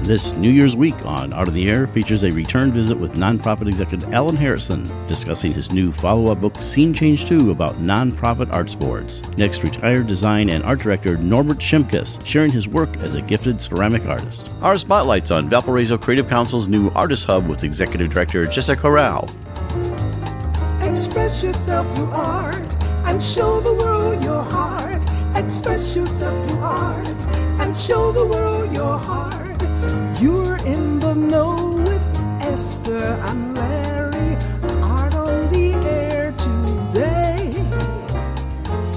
This New Year's week on Art of the Air features a return visit with nonprofit executive Alan Harrison discussing his new follow-up book, Scene Change 2, about nonprofit arts boards. Next, retired design and art director Norbert Shimkus sharing his work as a gifted ceramic artist. Our spotlight's on Valparaiso Creative Council's new Artist Hub with executive director Jessica Corral. Express yourself through art and show the world your heart. Express yourself through art and show the world your heart. You're in the know with Esther and Larry. Art on the air today.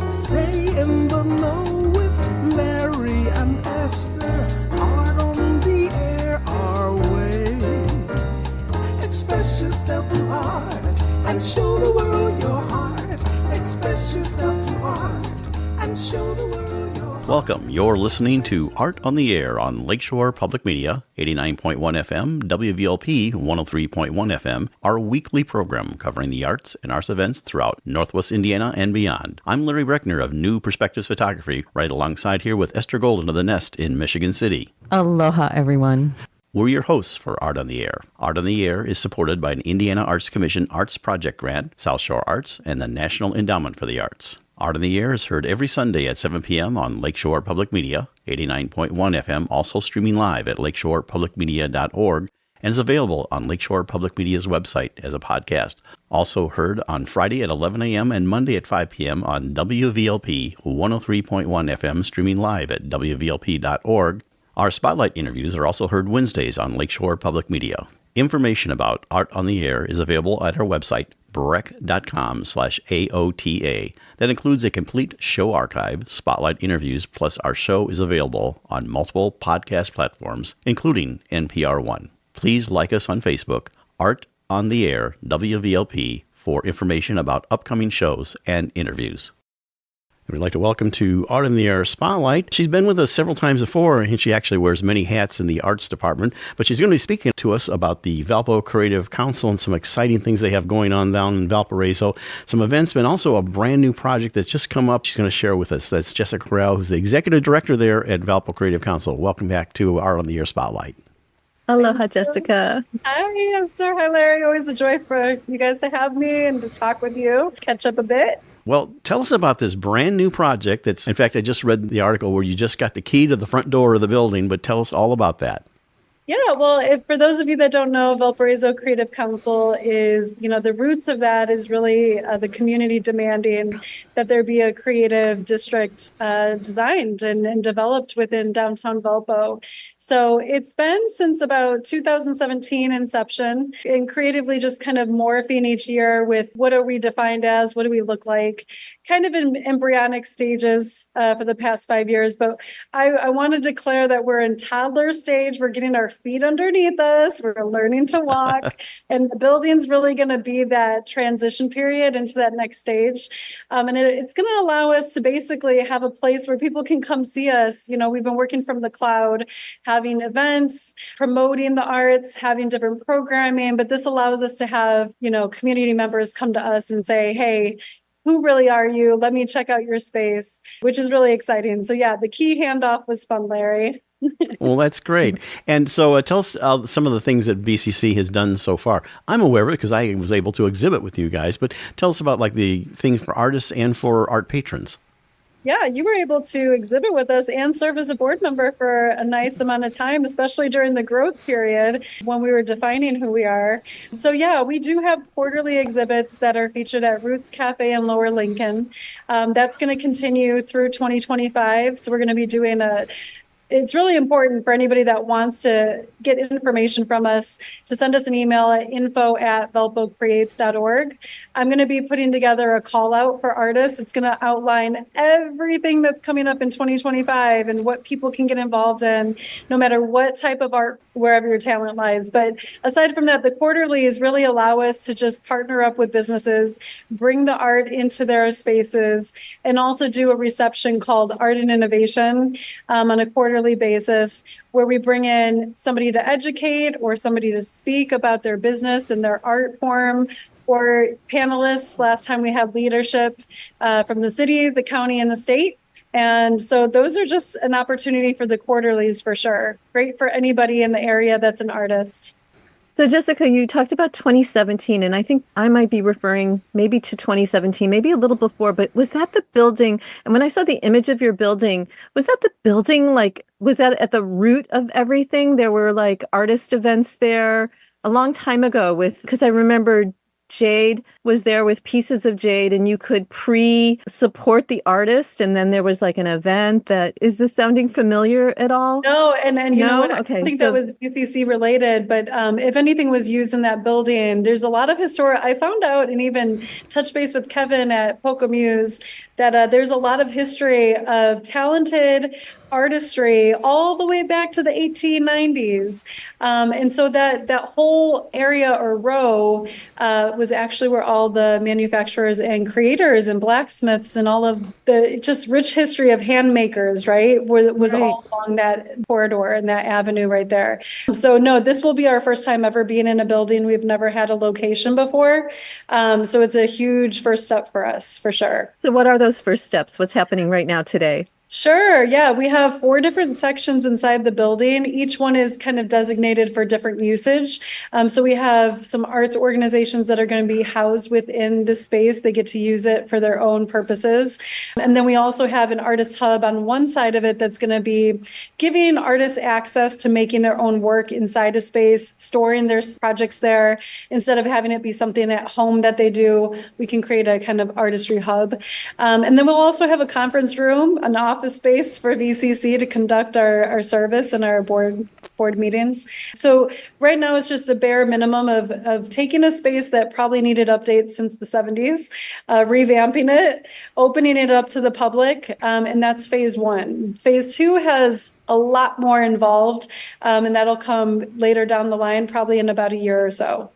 Stay in the know with Larry and Esther. Art on the air our way. Express yourself through art and show the world your heart. Express yourself through art and show the world your heart. Welcome. You're listening to Art on the Air on Lakeshore Public Media, 89.1 FM, WVLP 103.1 FM, our weekly program covering the arts and arts events throughout Northwest Indiana and beyond. I'm Larry Breckner of New Perspectives Photography, right alongside here with Esther Golden of The Nest in Michigan City. Aloha, everyone. We're your hosts for Art on the Air. Art on the Air is supported by an Indiana Arts Commission Arts Project Grant, South Shore Arts, and the National Endowment for the Arts. Art on the Air is heard every Sunday at 7 p.m. on Lakeshore Public Media, 89.1 FM, also streaming live at lakeshorepublicmedia.org, and is available on Lakeshore Public Media's website as a podcast. Also heard on Friday at 11 a.m. and Monday at 5 p.m. on WVLP 103.1 FM, streaming live at wvlp.org. Our Spotlight interviews are also heard Wednesdays on Lakeshore Public Media. Information about Art on the Air is available at our website, breck.com/AOTA. That includes a complete show archive, Spotlight interviews, plus our show is available on multiple podcast platforms, including NPR One. Please like us on Facebook, Art on the Air, WVLP, for information about upcoming shows and interviews. We'd like to welcome to Art in the Air Spotlight. She's been with us several times before, and she actually wears many hats in the arts department, but she's going to be speaking to us about the Valpo Creative Council and some exciting things they have going on down in Valparaiso, some events, but also a brand new project that's just come up she's going to share with us. That's Jessica Corral, who's the executive director there at Valpo Creative Council. Welcome back to Art on the Air Spotlight. Aloha, Jessica. Hi, Esther. Hi, Larry. Always a joy for you guys to have me and to talk with you, catch up a bit. Well, tell us about this brand new project that's, in fact, I just read the article where you just got the key to the front door of the building, but tell us all about that. Yeah, well, for those of you that don't know, Valparaiso Creative Council is, the roots of that is really the community demanding that there be a creative district designed and developed within downtown Valpo. So it's been since about 2017 inception, and creatively just kind of morphing each year with what are we defined as, what do we look like, kind of in embryonic stages for the past 5 years. But I want to declare that we're in toddler stage. We're getting our feet underneath us. We're learning to walk. And the building's really going to be that transition period into that next stage. And it's going to allow us to basically have a place where people can come see us. We've been working from the cloud, having events, promoting the arts, having different programming. But this allows us to have, community members come to us and say, hey, who really are you? Let me check out your space, which is really exciting. So yeah, the key handoff was fun, Larry. Well, that's great. And so tell us some of the things that VCC has done so far. I'm aware of it because I was able to exhibit with you guys, but tell us about like the things for artists and for art patrons. Yeah, you were able to exhibit with us and serve as a board member for a nice amount of time, especially during the growth period when we were defining who we are. So yeah, we do have quarterly exhibits that are featured at Roots Cafe in Lower Lincoln. That's going to continue through 2025. So we're going to be doing it's really important for anybody that wants to get information from us to send us an email at info@valpocreates.org. I'm going to be putting together a call out for artists. It's going to outline everything that's coming up in 2025 and what people can get involved in, no matter what type of art, wherever your talent lies. But aside from that, the quarterlies really allow us to just partner up with businesses, bring the art into their spaces, and also do a reception called Art and Innovation on a quarterly basis, where we bring in somebody to educate or somebody to speak about their business and their art form, or panelists. Last time we had leadership from the city, the county, and the state. And so those are just an opportunity for the quarterlies for sure. Great for anybody in the area that's an artist. So, Jessica, you talked about 2017, and I think I might be referring maybe to 2017, maybe a little before, but was that the building? And when I saw the image of your building, was that the building, like, was that at the root of everything? There were like artist events there a long time ago because I remember Jade was there with pieces of Jade, and you could support the artist, and then there was like an event is this sounding familiar at all? No, and you know what? Okay, I think that was BCC related, but if anything was used in that building, there's a lot of I found out and even touched base with Kevin at Poco Muse that there's a lot of history of talented artistry all the way back to the 1890s. And so that whole area or row was actually where all the manufacturers and creators and blacksmiths and all of the just rich history of hand makers, right, was all along that corridor and that avenue right there. So no, this will be our first time ever being in a building. We've never had a location before. So it's a huge first step for us, for sure. So what are those first steps? What's happening right now today? Sure. Yeah. We have 4 different sections inside the building. Each one is kind of designated for different usage. So we have some arts organizations that are going to be housed within the space. They get to use it for their own purposes. And then we also have an artist hub on one side of it that's going to be giving artists access to making their own work inside a space, storing their projects there. Instead of having it be something at home that they do, we can create a kind of artistry hub. And then we'll also have a conference room, an office space for VCC to conduct our service and our board meetings. So right now it's just the bare minimum of taking a space that probably needed updates since the 70s, revamping it, opening it up to the public, and that's phase 1. Phase 2 has a lot more involved, and that'll come later down the line, probably in about a year or so.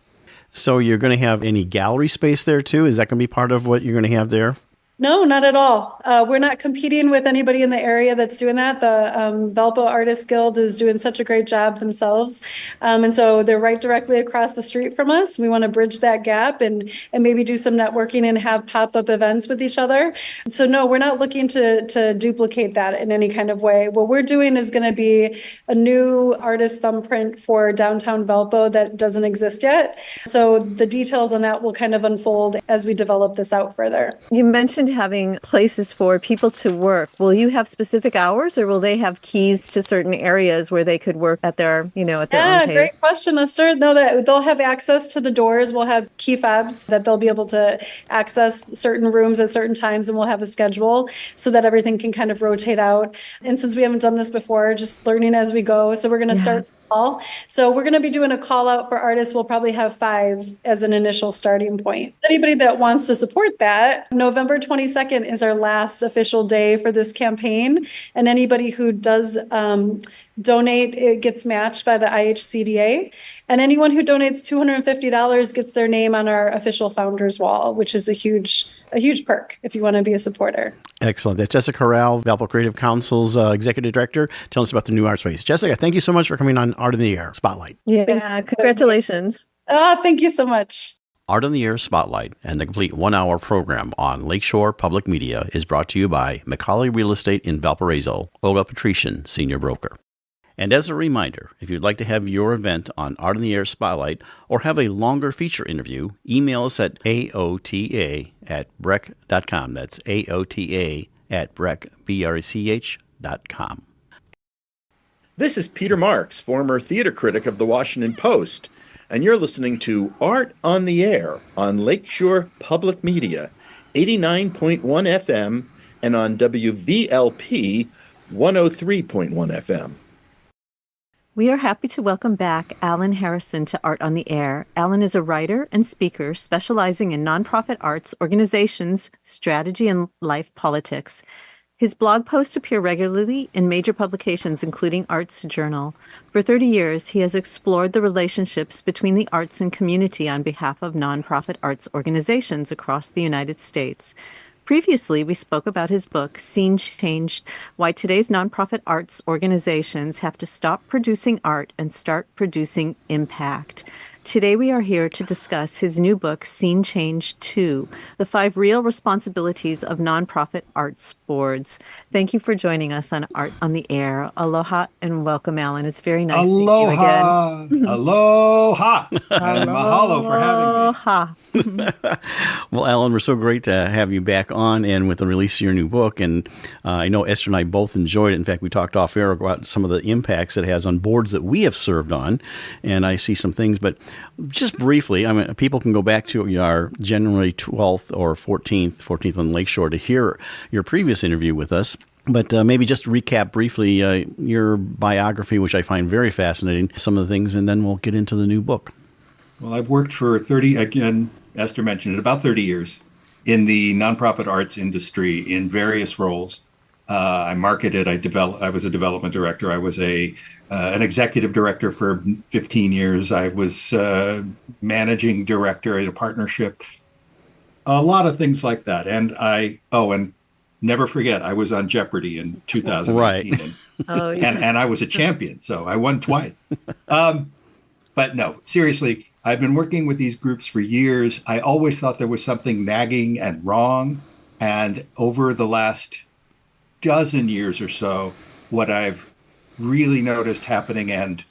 So you're going to have any gallery space there too? Is that going to be part of what you're going to have there? No, not at all. We're not competing with anybody in the area that's doing that. The Valpo Artists Guild is doing such a great job themselves. And so they're right directly across the street from us. We want to bridge that gap and maybe do some networking and have pop-up events with each other. So no, we're not looking to duplicate that in any kind of way. What we're doing is going to be a new artist thumbprint for downtown Valpo that doesn't exist yet. So the details on that will kind of unfold as we develop this out further. You mentioned having places for people to work. Will you have specific hours, or will they have keys to certain areas where they could work at their, at their own pace? Yeah, great question, Esther. No, that they'll have access to the doors. We'll have key fobs that they'll be able to access certain rooms at certain times, and we'll have a schedule so that everything can kind of rotate out. And since we haven't done this before, just learning as we go. So we're going to start small. So we're going to be doing a call out for artists. We'll probably have 5 as an initial starting point. Anybody that wants to support that, November 22nd is our last official day for this campaign. And anybody who does donate, it gets matched by the IHCDA. And anyone who donates $250 gets their name on our official founders wall, which is a huge perk if you want to be a supporter. Excellent. That's Jessica Corral, Valpo Creative Council's Executive Director, telling us about the new art space. Jessica, thank you so much for coming on Art in the Air Spotlight. Yeah, congratulations. Thank you so much. Art in the Air Spotlight and the complete 1-hour program on Lakeshore Public Media is brought to you by McCauley Real Estate in Valparaiso, Olga Patrician, Senior Broker. And as a reminder, if you'd like to have your event on Art in the Air Spotlight or have a longer feature interview, email us at aota@brech.com. That's aota@brech.com. This is Peter Marks, former theater critic of the Washington Post, and you're listening to Art on the Air on Lakeshore Public Media, 89.1 FM, and on WVLP 103.1 FM. We are happy to welcome back Alan Harrison to Art on the Air. Alan is a writer and speaker specializing in nonprofit arts, organizations, strategy, and life politics. His blog posts appear regularly in major publications, including Arts Journal. For 30 years, he has explored the relationships between the arts and community on behalf of nonprofit arts organizations across the United States. Previously, we spoke about his book, Scene Changed: Why Today's Nonprofit Arts Organizations Have to Stop Producing Art and Start Producing Impact. Today we are here to discuss his new book, Scene Change 2, The 5 Real Responsibilities of Nonprofit Arts Boards. Thank you for joining us on Art on the Air. Aloha and welcome, Alan. It's very nice seeing you again. Aloha. And mahalo for having me. Aloha. Well, Alan, we're so great to have you back on and with the release of your new book. And I know Esther and I both enjoyed it. In fact, we talked off air about some of the impacts it has on boards that we have served on. And I see some things, but just briefly, I mean, people can go back to our January 12th or 14th on Lakeshore to hear your previous interview with us. But maybe just recap briefly your biography, which I find very fascinating, some of the things, and then we'll get into the new book. Well, I've worked for 30, again, Esther mentioned it, about 30 years in the nonprofit arts industry in various roles. I marketed, I was a development director. I was an executive director for 15 years. I was managing director at a partnership, a lot of things like that. And never forget, I was on Jeopardy in 2018. Right. And I was a champion, so I won twice. But no, seriously, I've been working with these groups for years. I always thought there was something nagging and wrong. And over the last dozen years or so, what I've really noticed happening, and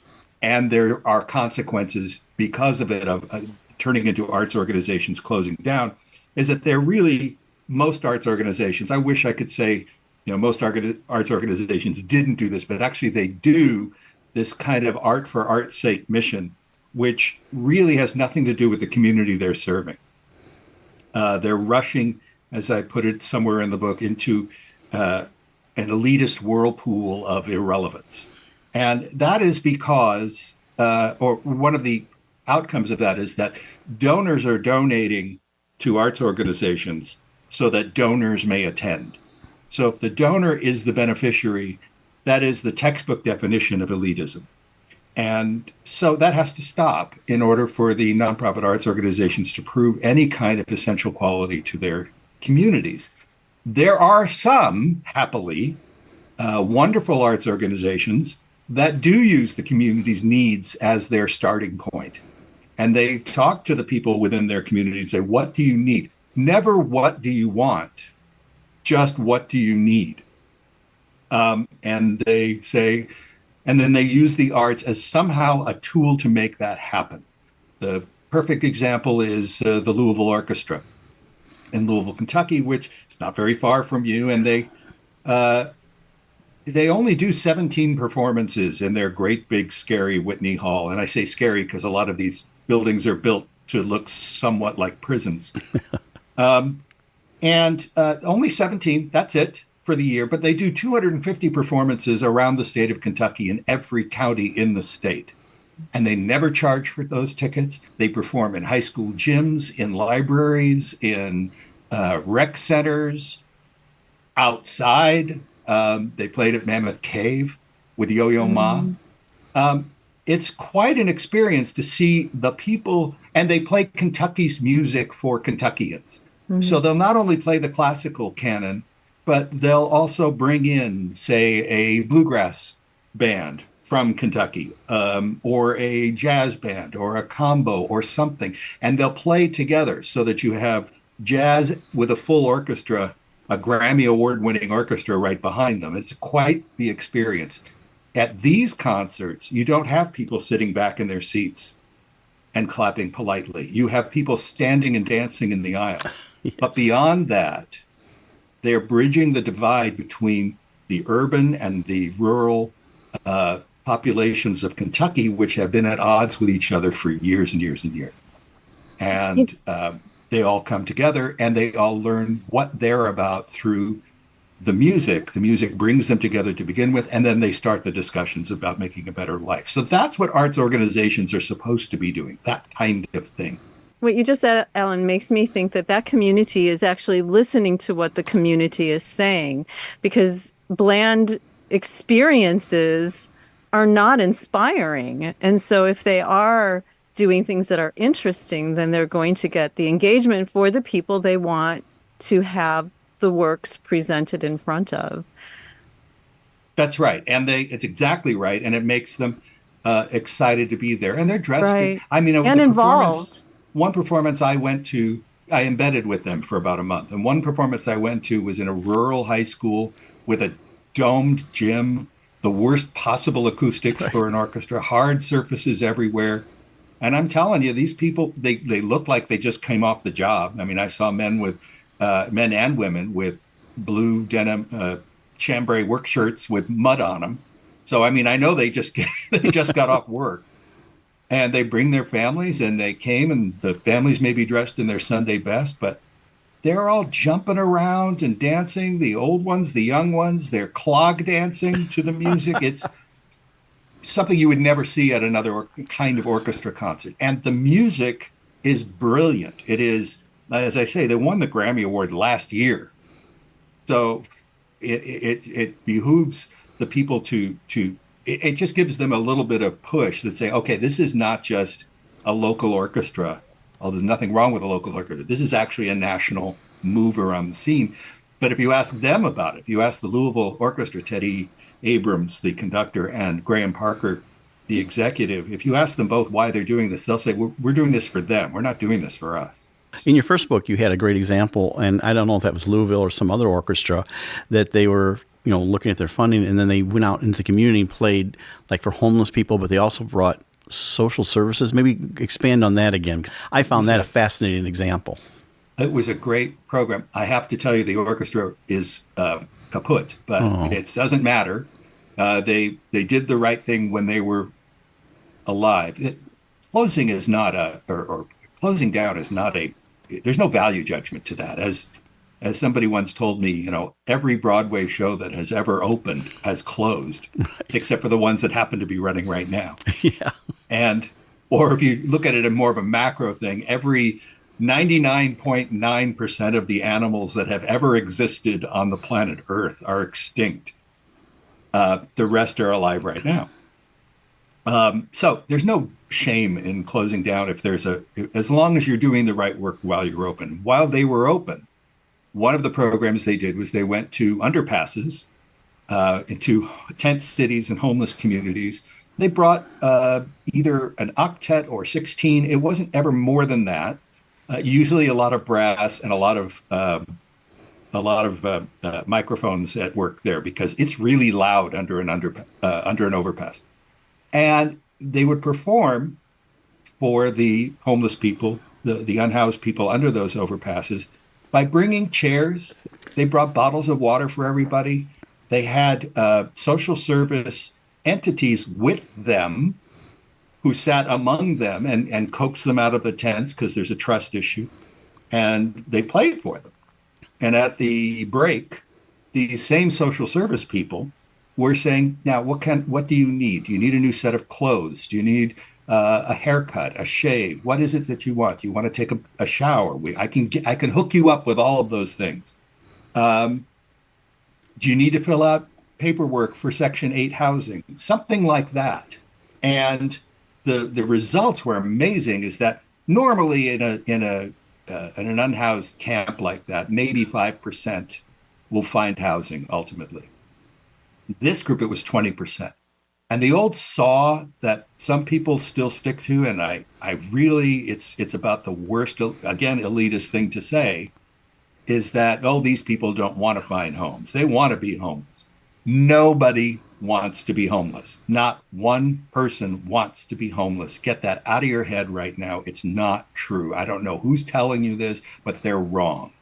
there are consequences because of it, of turning into arts organizations closing down, is that they're really, most arts organizations, I wish I could say, most arts organizations didn't do this, but actually they do this kind of art for art's sake mission, which really has nothing to do with the community they're serving. They're rushing, as I put it somewhere in the book, into an elitist whirlpool of irrelevance. And that is because, or one of the outcomes of that is that donors are donating to arts organizations so that donors may attend. So if the donor is the beneficiary, that is the textbook definition of elitism. And so that has to stop in order for the nonprofit arts organizations to prove any kind of essential quality to their communities. There are some, happily, wonderful arts organizations that do use the community's needs as their starting point. And they talk to the people within their community and say, what do you need? Never what do you want, just what do you need? And they say, and then they use the arts as somehow a tool to make that happen. The perfect example is the Louisville Orchestra in Louisville, Kentucky, which is not very far from you. And they only do 17 performances in their great big scary Whitney Hall. And I say scary because a lot of these buildings are built to look somewhat like prisons. And only 17, that's it for the year, but they do 250 performances around the state of Kentucky in every county in the state. And they never charge for those tickets. They perform in high school gyms, in libraries, in rec centers, outside. They played at Mammoth Cave with Yo-Yo Ma. It's quite an experience to see the people, and they play Kentucky's music for Kentuckians. So they'll not only play the classical canon, but they'll also bring in, say, a bluegrass band from Kentucky, or a jazz band, or a combo, or something. And they'll play together so that you have jazz with a full orchestra, a Grammy Award-winning orchestra right behind them. It's quite the experience. At these concerts, you don't have people sitting back in their seats and clapping politely. You have people standing and dancing in the aisle. Yes. But beyond that, they're bridging the divide between the urban and the rural populations of Kentucky, which have been at odds with each other for years and years and years. And they all come together and they all learn what they're about through the music. The music brings them together to begin with, and then they start the discussions about making a better life. So that's what arts organizations are supposed to be doing, that kind of thing. What you just said, Alan, makes me think that that community is actually listening to what the community is saying, because bland experiences are not inspiring. And so if they are doing things that are interesting, then they're going to get the engagement for the people they want to have the works presented in front of. That's right. And it's exactly right. And it makes them excited to be there, and they're dressed. Right. I mean, And involved. One performance I went to, I embedded with them for about a month, and one performance I went to was in a rural high school with a domed gym, the worst possible acoustics for an orchestra, hard surfaces everywhere. And I'm telling you, these people, they look like they just came off the job. I mean, I saw men and women with blue denim chambray work shirts with mud on them. So, I mean, I know they just got off work, and they bring their families, and they came, and the families may be dressed in their Sunday best, but they're all jumping around and dancing. The old ones, the young ones, they're clog dancing to the music. It's something you would never see at another kind of orchestra concert. And the music is brilliant. It is, as I say, they won the Grammy Award last year. So it behooves the people it just gives them a little bit of push that say, okay, this is not just a local orchestra, although there's nothing wrong with a local orchestra. This is actually a national mover on the scene. But if you ask them about it, if you ask the Louisville Orchestra, Teddy Abrams, the conductor, and Graham Parker, the executive, if you ask them both why they're doing this, they'll say, we're doing this for them. We're not doing this for us. In your first book, you had a great example, and I don't know if that was Louisville or some other orchestra, that they were looking at their funding, and then they went out into the community and played like for homeless people, but they also brought social services. Maybe expand on that again. I found that a fascinating example. It was a great program. I have to tell you, the orchestra is kaput, but it doesn't matter. They did the right thing when they were alive. Closing is not or closing down is not there's no value judgment to that. As somebody once told me, every Broadway show that has ever opened has closed, right, except for the ones that happen to be running right now. Yeah. Or if you look at it in more of a macro thing, every 99.9% of the animals that have ever existed on the planet Earth are extinct. The rest are alive right now. So there's no shame in closing down as long as you're doing the right work while you're open. While they were open, one of the programs they did was they went to underpasses, into tent cities and homeless communities. They brought either an octet or 16. It wasn't ever more than that. Usually a lot of brass and a lot of microphones at work there, because it's really loud under an overpass. And they would perform for the homeless people, the unhoused people under those overpasses, by bringing chairs. They brought bottles of water for everybody. They had social service entities with them who sat among them and coaxed them out of the tents because there's a trust issue. And they played for them. And at the break, these same social service people were saying, now, what do you need? Do you need a new set of clothes? Do you need a haircut, a shave? What is it that you want? Do you want to take a shower? I can hook you up with all of those things. Do you need to fill out paperwork for Section 8 housing? Something like that. And the results were amazing. Is that normally in an unhoused camp like that, maybe 5% will find housing ultimately. This group, it was 20%. And the old saw that some people still stick to, and I really, it's about the worst, again, elitist thing to say, is that, these people don't want to find homes. They want to be homeless. Nobody wants to be homeless. Not one person wants to be homeless. Get that out of your head right now. It's not true. I don't know who's telling you this, but they're wrong.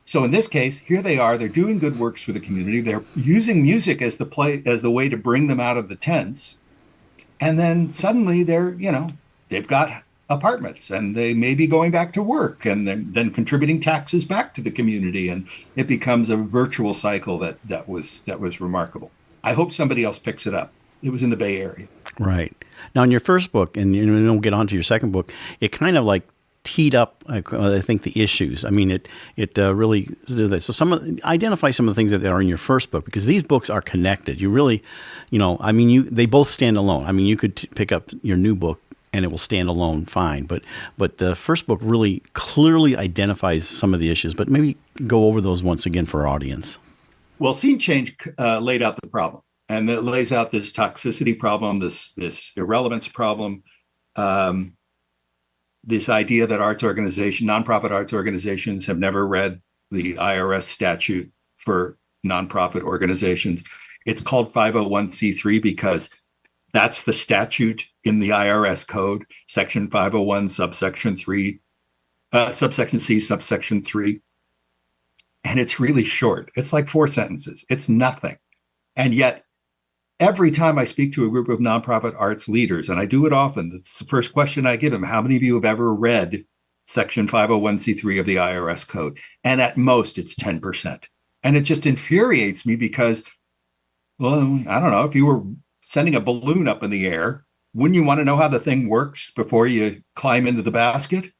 So in this case, here they are. They're doing good works for the community. They're using music as the way to bring them out of the tents. And then suddenly they've got apartments, and they may be going back to work, and then contributing taxes back to the community. And it becomes a virtual cycle that was remarkable. I hope somebody else picks it up. It was in the Bay Area. Right. Now, in your first book, and we'll get on to your second book, it kind of like teed up, I think, the issues. I mean, it really do that. So identify some of the things that are in your first book, because these books are connected. You really, they both stand alone. I mean, you could pick up your new book and it will stand alone fine. But the first book really clearly identifies some of the issues. But maybe go over those once again for our audience. Well, Scene Change laid out the problem. and it lays out this toxicity problem, this irrelevance problem, this idea that nonprofit arts organizations have never read the IRS statute for nonprofit organizations. It's called 501c3 because that's the statute in the IRS code, section 501, subsection 3, subsection C, subsection 3. And it's really short. It's like 4 sentences. It's nothing. And yet, every time I speak to a group of nonprofit arts leaders, and I do it often, it's the first question I give them: how many of you have ever read section 501c3 of the IRS code? And at most, it's 10%. And it just infuriates me because, well, I don't know, if you were sending a balloon up in the air, wouldn't you want to know how the thing works before you climb into the basket?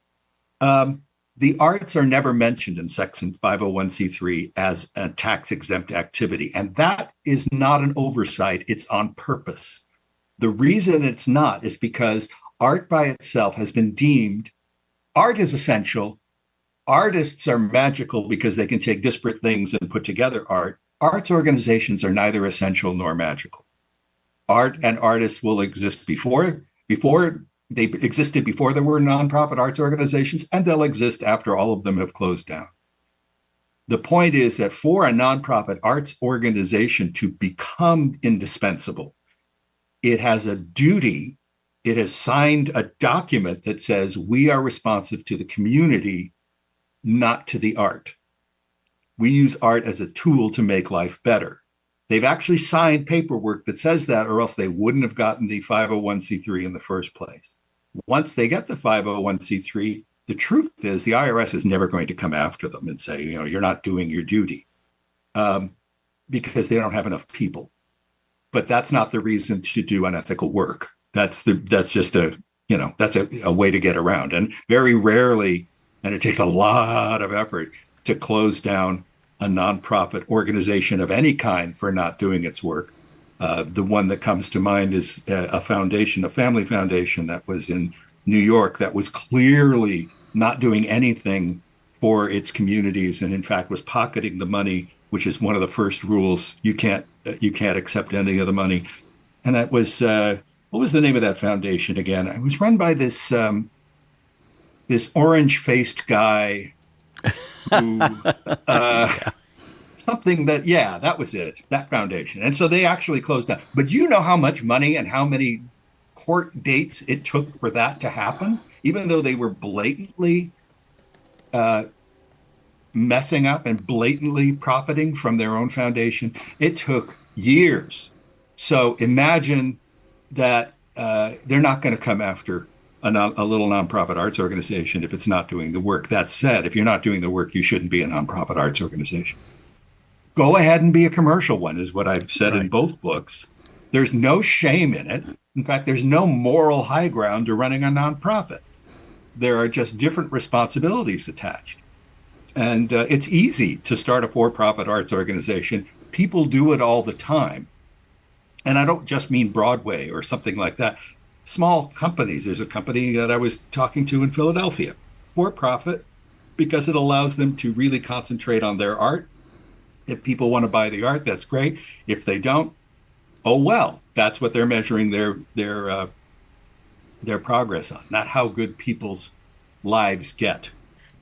The arts are never mentioned in section 501c3 as a tax-exempt activity. And that is not an oversight. It's on purpose. The reason it's not is because art by itself has been deemed, art is essential. Artists are magical because they can take disparate things and put together art. Arts organizations are neither essential nor magical. Art and artists will exist before they existed before there were nonprofit arts organizations, and they'll exist after all of them have closed down. The point is that for a nonprofit arts organization to become indispensable, it has a duty. It has signed a document that says we are responsive to the community, not to the art. We use art as a tool to make life better. They've actually signed paperwork that says that, or else they wouldn't have gotten the 501c3 in the first place. Once they get the 501c3, the truth is the IRS is never going to come after them and say, you're not doing your duty, because they don't have enough people. But that's not the reason to do unethical work. That's just a way to get around. And very rarely, and it takes a lot of effort to close down a nonprofit organization of any kind for not doing its work. The one that comes to mind is a foundation, a family foundation that was in New York that was clearly not doing anything for its communities, and in fact was pocketing the money, which is one of the first rules. You can't accept any of the money. And that was what was the name of that foundation again? It was run by this orange-faced guy who something that, that was it, that foundation. And so they actually closed down. But you know how much money and how many court dates it took for that to happen, even though they were blatantly messing up and blatantly profiting from their own foundation. It took years. So imagine that they're not going to come after a little nonprofit arts organization if it's not doing the work. That said, if you're not doing the work, you shouldn't be a nonprofit arts organization. Go ahead and be a commercial one, is what I've said in both books. There's no shame in it. In fact, there's no moral high ground to running a nonprofit. There are just different responsibilities attached. And it's easy to start a for-profit arts organization. People do it all the time. And I don't just mean Broadway or something like that. Small companies. There's a company that I was talking to in Philadelphia, for-profit, because it allows them to really concentrate on their art. If people want to buy the art, that's great. If they don't, oh well, that's what they're measuring their progress on, not how good people's lives get.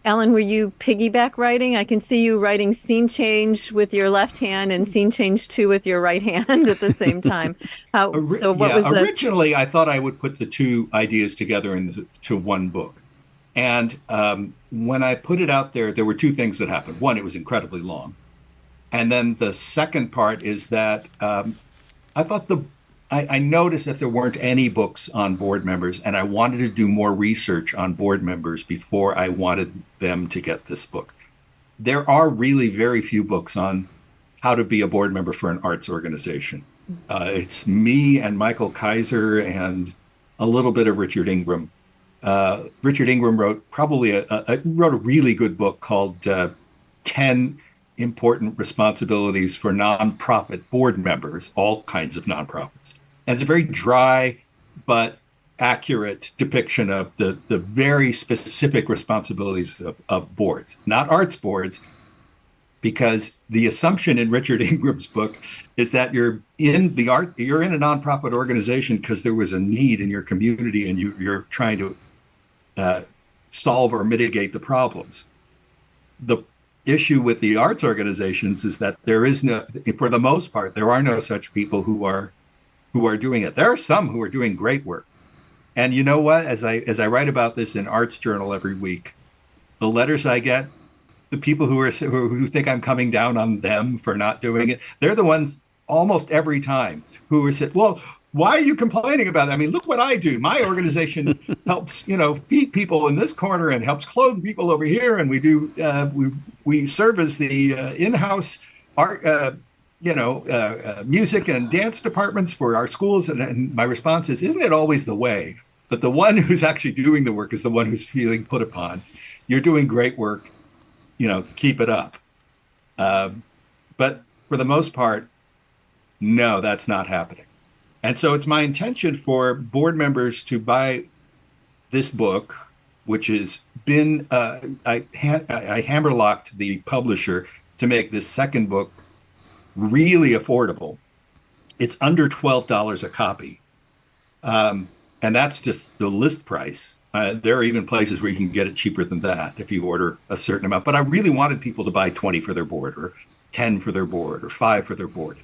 Alan, were you piggyback writing? I can see you writing scene change with your left hand and scene change 2 with your right hand at the same time. Originally, I thought I would put the two ideas together into one book. And when I put it out there, there were two things that happened. One, it was incredibly long. And then the second part is that I thought I noticed that there weren't any books on board members, and I wanted to do more research on board members before I wanted them to get this book. There are really very few books on how to be a board member for an arts organization. It's me and Michael Kaiser and a little bit of Richard Ingram. Richard Ingram wrote a really good book called 10 Important Responsibilities for Nonprofit Board Members, all kinds of nonprofits. And it's a very dry but accurate depiction of the very specific responsibilities of boards, not arts boards, because the assumption in Richard Ingram's book is that you're in a nonprofit organization because there was a need in your community and you're trying to solve or mitigate the problems. The issue with the arts organizations is that there is no, for the most part, there are no such people who are doing it. There are some who are doing great work. And you know what? As I write about this in Arts Journal every week, the letters I get, the people who think I'm coming down on them for not doing it, they're the ones almost every time who are said, well, why are you complaining about it? I mean, look what I do. My organization helps, feed people in this corner and helps clothe people over here. And we do, we serve as the in-house art, music and dance departments for our schools. And my response is, isn't it always the way that the one who's actually doing the work is the one who's feeling put upon? You're doing great work, keep it up. But for the most part, no, that's not happening. And so it's my intention for board members to buy this book, which has been, I hammerlocked the publisher to make this second book really affordable. It's under $12 a copy. And that's just the list price. There are even places where you can get it cheaper than that if you order a certain amount. But I really wanted people to buy 20 for their board or 10 for their board or 5 for their board.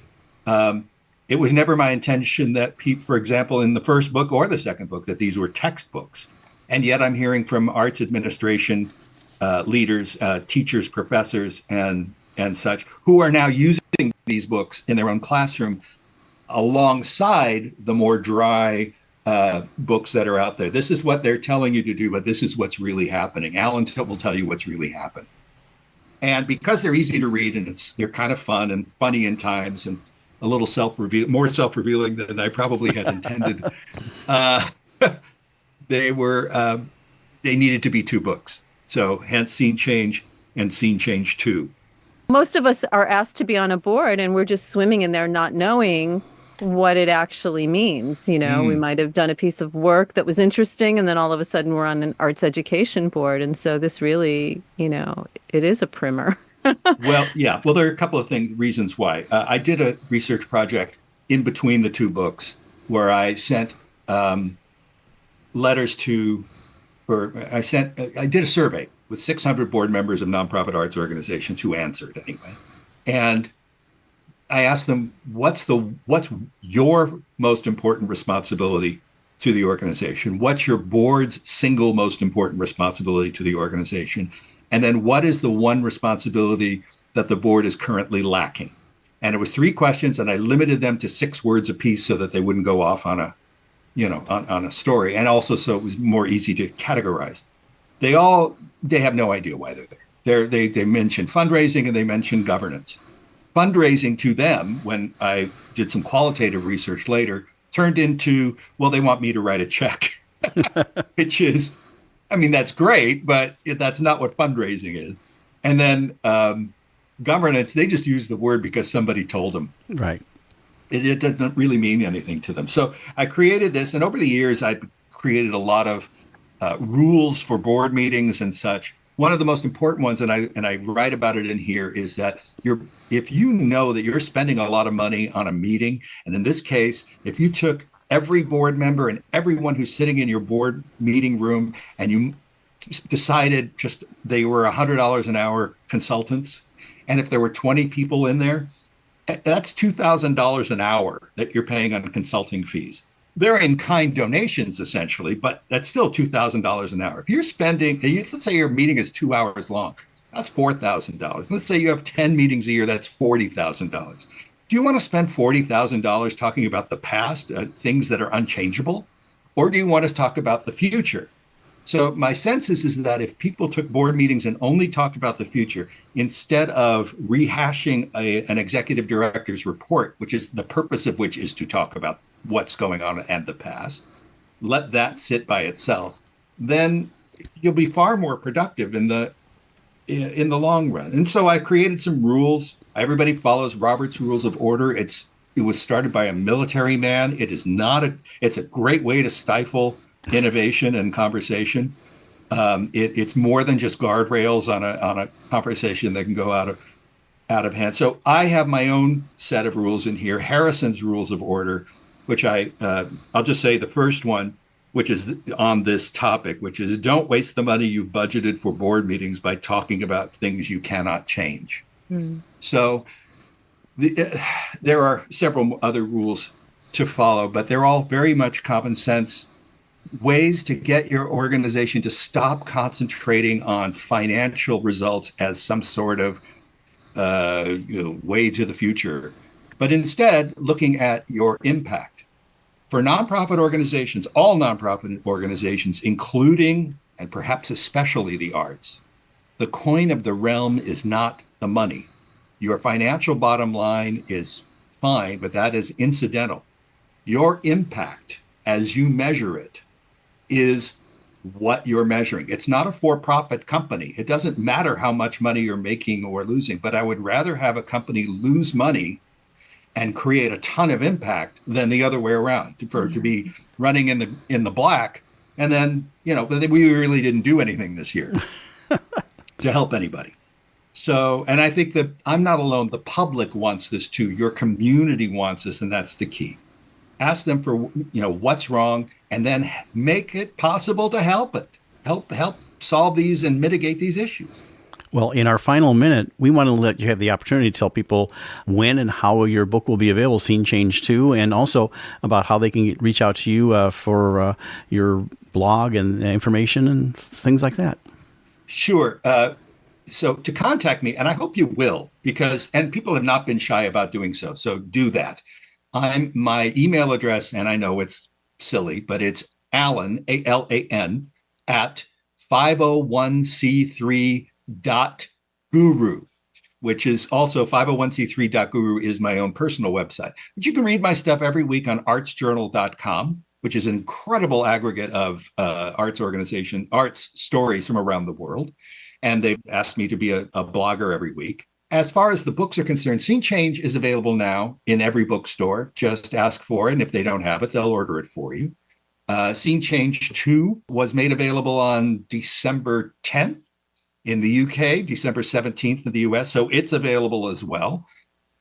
It was never my intention that, for example, in the first book or the second book, that these were textbooks. And yet I'm hearing from arts administration leaders, teachers, professors, and such, who are now using these books in their own classroom alongside the more dry books that are out there. This is what they're telling you to do, but this is what's really happening. Alan will tell you what's really happening. And because they're easy to read and they're kind of fun and funny in times and a little more self-revealing than I probably had intended, they needed to be 2 books. So hence Scene Change and Scene Change 2. Most of us are asked to be on a board and we're just swimming in there not knowing what it actually means. We might have done a piece of work that was interesting and then all of a sudden we're on an arts education board. And so this really, it is a primer. Well, yeah. Well, there are a couple of reasons why. I did a research project in between the 2 books where I sent letters I did a survey with 600 board members of nonprofit arts organizations who answered anyway. And I asked them, what's your most important responsibility to the organization? What's your board's single most important responsibility to the organization? And then what is the one responsibility that the board is currently lacking? And it was 3 questions, and I limited them to 6 words apiece so that they wouldn't go off on a story, and also so it was more easy to categorize. They have no idea why they're there. They mentioned fundraising and they mentioned governance. Fundraising to them, when I did some qualitative research later, turned into, well, they want me to write a check, which is, that's great, but that's not what fundraising is. And then governance, they just use the word because somebody told them. Right. It doesn't really mean anything to them. So I created this, and over the years, I created a lot of rules for board meetings and such. One of the most important ones, and I write about it in here, is that if you know that you're spending a lot of money on a meeting, and in this case, if you took every board member and everyone who's sitting in your board meeting room and you decided just they were $100 an hour consultants, and if there were 20 people in there, that's $2,000 an hour that you're paying on consulting fees. They're in-kind donations, essentially, but that's still $2,000 an hour. If you're spending, let's say your meeting is 2 hours long, that's $4,000. Let's say you have 10 meetings a year, that's $40,000. Do you want to spend $40,000 talking about the past, things that are unchangeable? Or do you want to talk about the future? So my sense is that if people took board meetings and only talked about the future, instead of rehashing an executive director's report, which is the purpose of which is to talk about what's going on and the past, let that sit by itself, then you'll be far more productive in the long run. And so I created some rules. Everybody follows Robert's Rules of Order. It was started by a military man. It's a great way to stifle innovation and conversation. It's more than just guardrails on a conversation that can go out out of hand. So I have my own set of rules in here, Harrison's Rules of Order, which I'll just say the first one, which is on this topic, which is don't waste the money you've budgeted for board meetings by talking about things you cannot change. So there are several other rules to follow, but they're all very much common sense ways to get your organization to stop concentrating on financial results as some sort of way to the future, but instead looking at your impact. For nonprofit organizations, all nonprofit organizations, including and perhaps especially the arts, the coin of the realm is not the money. Your financial bottom line is fine, but that is incidental. Your impact, as you measure it, is what you're measuring. It's not a for-profit company. It doesn't matter how much money you're making or losing, but I would rather have a company lose money and create a ton of impact than the other way around, for to be running in the black. And then, we really didn't do anything this year to help anybody. So, and I think that I'm not alone. The public wants this too. Your community wants this, and that's the key. Ask them for, what's wrong, and then make it possible to help solve these and mitigate these issues. Well, in our final minute, we want to let you have the opportunity to tell people when and how your book will be available, Scene Change 2, and also about how they can reach out to you for your blog and information and things like that. Sure. So to contact me, and I hope you will, and people have not been shy about doing so, so do that. My email address, and I know it's silly, but it's Alan, ALAN, at 501c3.guru, which is also 501c3.guru is my own personal website. But you can read my stuff every week on artsjournal.com, which is an incredible aggregate of arts stories from around the world. And they've asked me to be a blogger every week. As far as the books are concerned, Scene Change is available now in every bookstore. Just ask for it, and if they don't have it, they'll order it for you. Scene Change 2 was made available on December 10th in the UK, December 17th in the US, so it's available as well.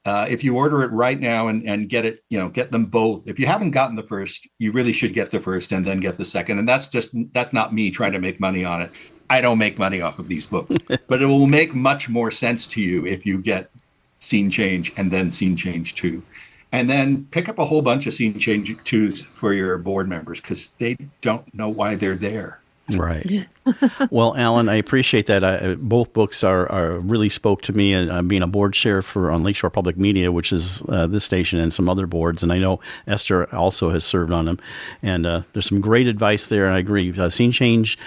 If you order it right now and get it, get them both. If you haven't gotten the first, you really should get the first and then get the second. And that's not me trying to make money on it. I don't make money off of these books, but it will make much more sense to you if you get Scene Change and then Scene Change 2. And then pick up a whole bunch of Scene Change 2s for your board members because they don't know why they're there. Right. Well, Alan, I appreciate that. Both books are really spoke to me. Being a board chair on Lakeshore Public Media, which is this station and some other boards, and I know Esther also has served on them. And there's some great advice there, and I agree. Scene Change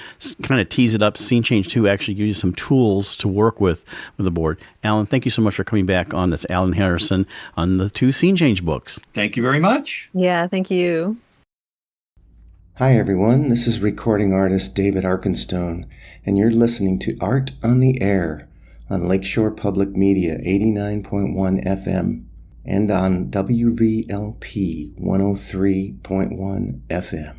kind of tease it up. Scene Change 2 actually gives you some tools to work with the board. Alan, thank you so much for coming back on. That's Alan Harrison on the 2 Scene Change books. Thank you very much. Yeah, thank you. Hi everyone, this is recording artist David Arkenstone, and you're listening to Art on the Air on Lakeshore Public Media 89.1 FM and on WVLP 103.1 FM.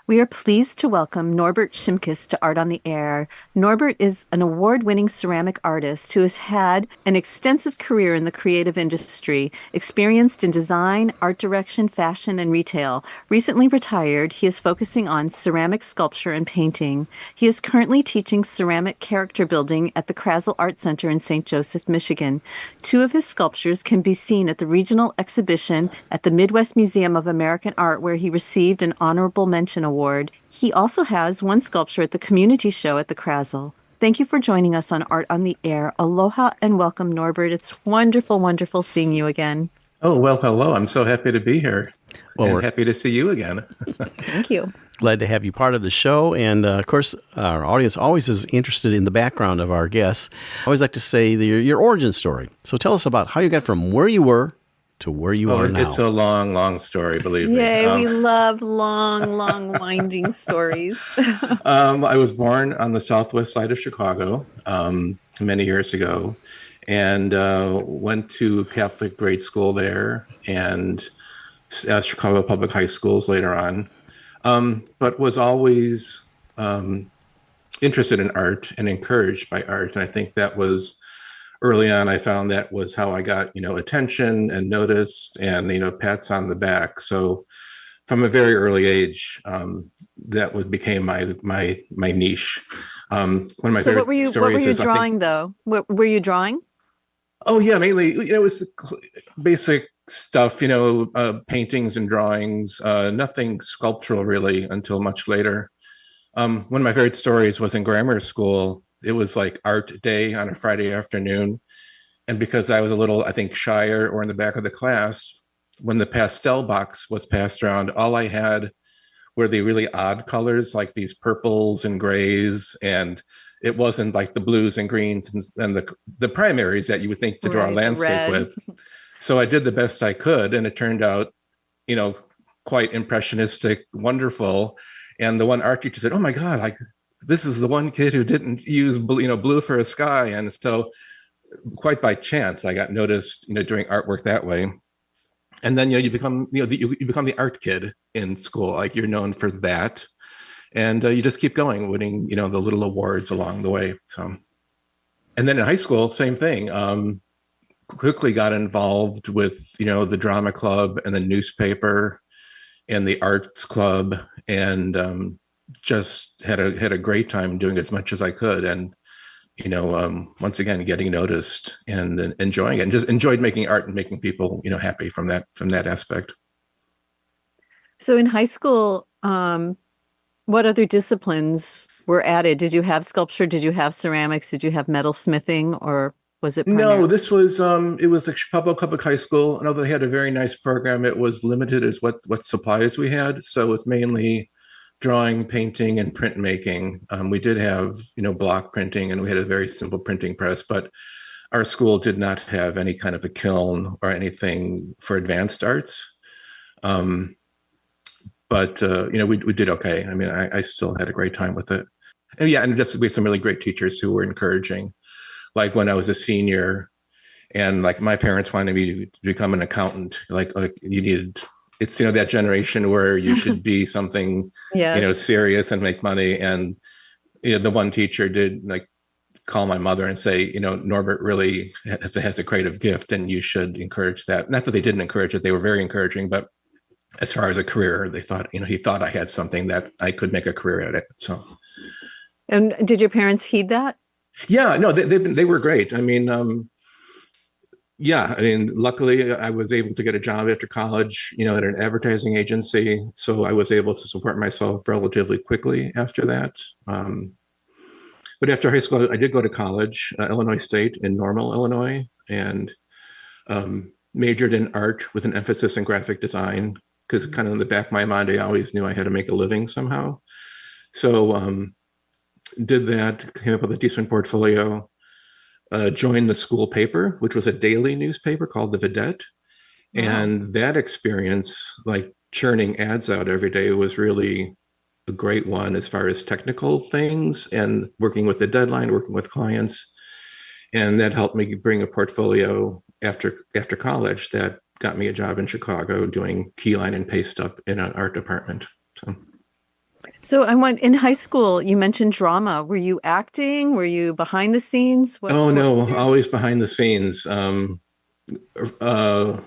We are pleased to welcome Norbert Shimkus to Art on the Air. Norbert is an award-winning ceramic artist who has had an extensive career in the creative industry, experienced in design, art direction, fashion, and retail. Recently retired, he is focusing on ceramic sculpture and painting. He is currently teaching ceramic character building at the Krasel Art Center in St. Joseph, Michigan. 2 of his sculptures can be seen at the regional exhibition at the Midwest Museum of American Art, where he received an honorable mention award. He also has 1 sculpture at the community show at the Krasel. Thank you for joining us on Art on the Air. Aloha and welcome, Norbert. It's wonderful, wonderful seeing you again. Oh, well, hello. I'm so happy to be here. Well, and happy to see you again. Thank you. Glad to have you part of the show. And of course, our audience always is interested in the background of our guests. I always like to say your origin story. So tell us about how you got from where you were to where you are now. It's a long, long story, believe me. Yay, we love long, winding stories. I was born on the southwest side of Chicago many years ago and went to Catholic grade school there and Chicago Public High Schools later on, but was always interested in art and encouraged by art. And I think that was early on, I found that was how I got, attention and noticed and, pats on the back. So from a very early age, became my niche. One of my favorite stories what were you is drawing though? What were you drawing? Oh yeah, mainly it was basic stuff, paintings and drawings, nothing sculptural really until much later. One of my favorite stories was in grammar school. It was like art day on a Friday afternoon. And because I was a little, I think, shyer or in the back of the class, when the pastel box was passed around, all I had were the really odd colors, like these purples and grays. And it wasn't like the blues and greens and the primaries that you would think to draw a landscape with. So I did the best I could. And it turned out, quite impressionistic, wonderful. And the one art teacher said, "Oh my God, like this is the one kid who didn't use blue for a sky." And so quite by chance, I got noticed, doing artwork that way. And then, you become, you become the art kid in school, like you're known for that. And you just keep going, winning, the little awards along the way. So, and then in high school, same thing. Quickly got involved with, the drama club and the newspaper and the arts club, and just had a great time doing as much as I could. And, once again, getting noticed and enjoying it, and just enjoyed making art and making people, happy from that aspect. So in high school, what other disciplines were added? Did you have sculpture? Did you have ceramics? Did you have metal smithing, or was it primarily? No, this was it was a public high school. And although they had a very nice program, it was limited as what supplies we had. So it was mainly drawing, painting, and printmaking. We did have, block printing, and we had a very simple printing press, but our school did not have any kind of a kiln or anything for advanced arts. But we did okay. I mean, I still had a great time with it. And yeah, and just we had some really great teachers who were encouraging. Like when I was a senior, and like my parents wanted me to become an accountant, like you needed. It's, that generation where you should be something, Yes. Serious and make money. And, the one teacher did like call my mother and say, Norbert really has a creative gift and you should encourage that. Not that they didn't encourage it. They were very encouraging, but as far as a career, they thought, he thought I had something that I could make a career at it. So. And did your parents heed that? Yeah, no, they were great. I mean, luckily I was able to get a job after college, at an advertising agency. So I was able to support myself relatively quickly after that. But after high school, I did go to college, Illinois State in Normal, Illinois, and majored in art with an emphasis in graphic design, because kind of in the back of my mind, I always knew I had to make a living somehow. So did that, came up with a decent portfolio. Joined the school paper, which was a daily newspaper called The Vidette. Wow. And that experience, like churning ads out every day, was really a great one as far as technical things and working with the deadline, working with clients. And that helped me bring a portfolio after college that got me a job in Chicago doing keyline and paste up in an art department. So in high school, you mentioned drama. Were you acting? Were you behind the scenes? No, always behind the scenes. One of